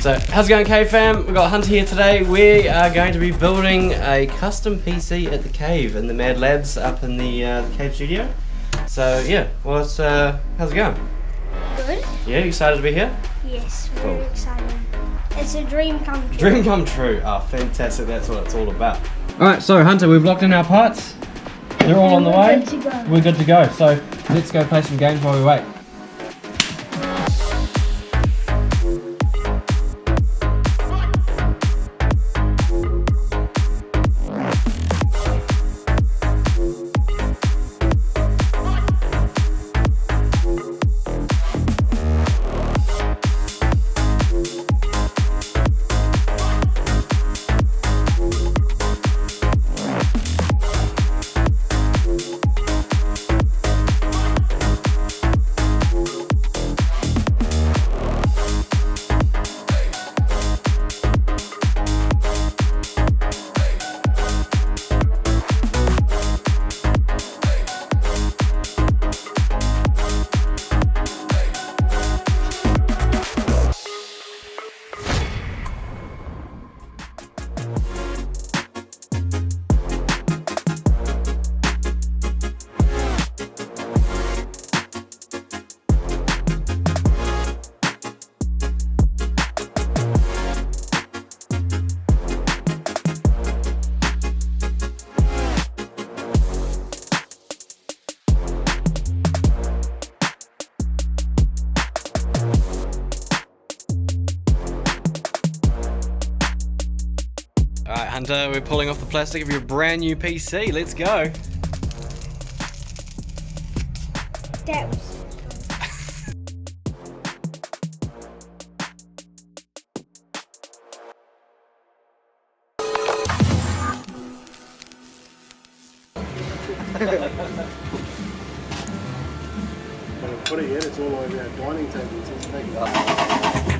So, how's it going, Cave fam? We've got Hunter here today. We are going to be building a custom PC at the Cave in the Mad Labs up in the Cave studio. So, yeah, well, how's it going? Good. Yeah, you excited to be here? Yes, very Cool. exciting. It's a dream come true. Dream come true. Oh, fantastic. That's what it's all about. Alright, so Hunter, we've locked in our parts. They're all on the way. Good to go. We're good to go. So, let's go play some games while we wait. Alright, Hunter, we're pulling off the plastic of your brand new PC. Let's go. That was When I put it in, it's all over our dining table. It's taking